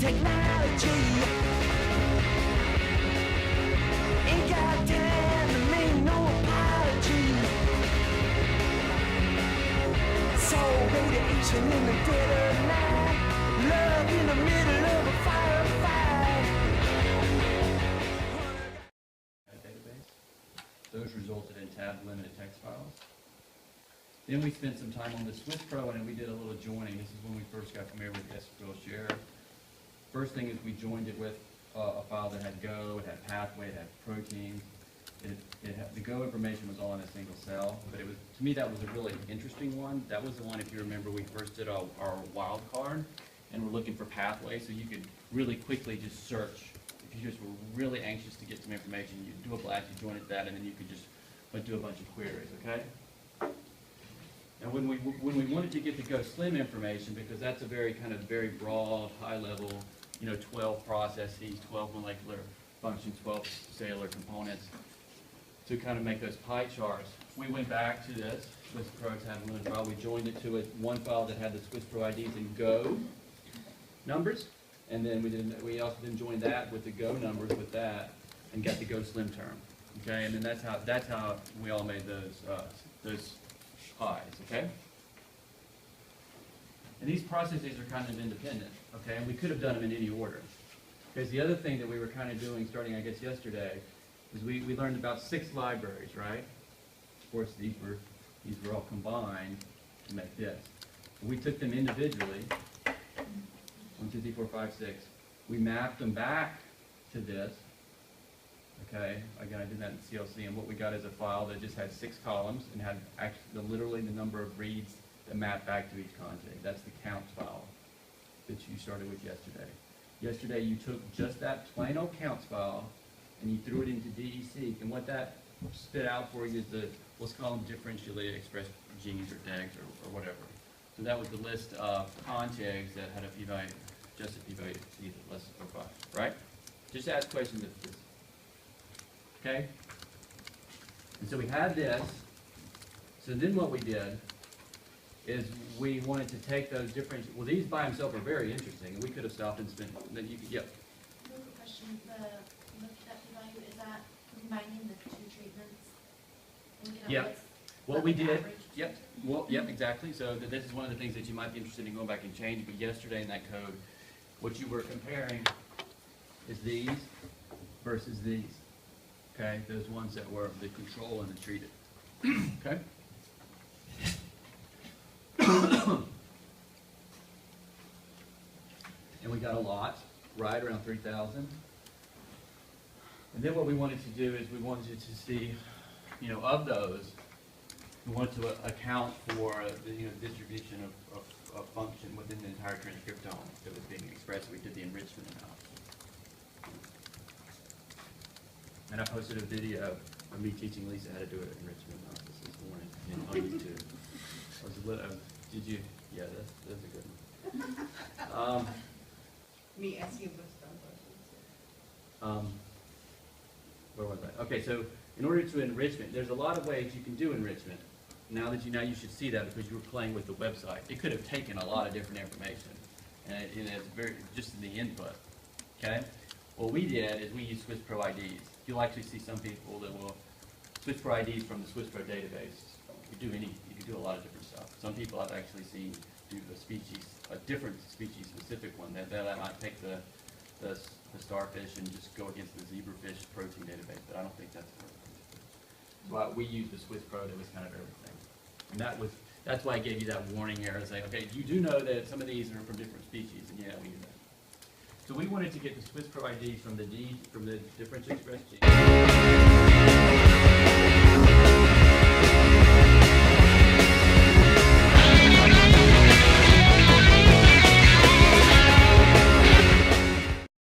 technology. Ain't got time to make no apology. So radiation in the dead of night, love in the middle of a firefight. Database. Those resulted in tab limited text files. Then we spent some time on the Swiss Pro and we did a little joining. This is when we first got familiar with SQL Share. First thing is we joined it with a file that had Go, it had pathway, it had proteins. The Go information was all in a single cell, but it was, to me, that was a really interesting one. That was the one, if you remember, we first did our wildcard, and we're looking for pathways, so you could really quickly just search. If you just were really anxious to get some information, you do a blast, you join it that, and then you could just do a bunch of queries, okay? And when we wanted to get the Go Slim information, because that's a very very broad, high level, 12 processes, 12 molecular functions, 12 cellular components, to kind of make those pie charts, we went back to this Swiss Pro tab limited file. We joined it to one file that had the Swiss Pro IDs in Go numbers, and then we also join that with the Go numbers with that, and got the Go Slim term. Okay, and then that's how we all made those pies. Okay. And these processes are kind of independent, okay? And we could have done them in any order. Because the other thing that we were kind of doing starting, I guess, yesterday, is we learned about 6 libraries, right? Of course, these were all combined to make this. And we took them individually, 1, 2, 3, 4, 5, 6. We mapped them back to this, okay? Again, I did that in CLC, and what we got is a file that just had 6 columns and had actually literally the number of reads that map back to each conjugate. That's the counts file that you started with yesterday. Yesterday you took just that plain old counts file and you threw it into DESeq, and what that spit out for you is let's call them differentially expressed genes or DEGs or whatever. So that was the list of conjugates that had a p-value, just a p-value either less or 5, right? Just ask questions if this. Okay? And so we had this. So then what we did is we wanted to take those different, well, these by themselves are very interesting, and we could have stopped and spent, then you could, yep. Another question, the p-value, is that combining the 2 treatments? And we can Yep. What we did, yep, well, yep, exactly. So this is one of the things that you might be interested in going back and change, but yesterday in that code, what you were comparing is these versus these, okay? Those ones that were the control and the treated, okay? And we got a lot, right, around 3,000. And then what we wanted to do is we wanted to see, of those, we wanted to account for the distribution of function within the entire transcriptome that was being expressed. We did the enrichment analysis. And I posted a video of me teaching Lisa how to do an enrichment analysis this morning on YouTube. Did you? Yeah, that's a good one. Me asking those dumb questions. Where was I? Okay, so in order to enrichment, there's a lot of ways you can do enrichment. Now you should see that because you were playing with the website. It could have taken a lot of different information, and it's very just in the input. Okay. What we did is we used Swiss Pro IDs. You'll actually see some people that will Swiss Pro IDs from the Swiss Pro database. You can do a lot of different stuff. Some people I've actually seen do a different species specific one that might take the starfish and just go against the zebrafish protein database, but I don't think that's what we used the Swiss Pro that was kind of everything. And that's why I gave you that warning error, saying, okay, you do know that some of these are from different species, and yeah, we knew that. So we wanted to get the Swiss Pro IDs from the differentially expressed genes.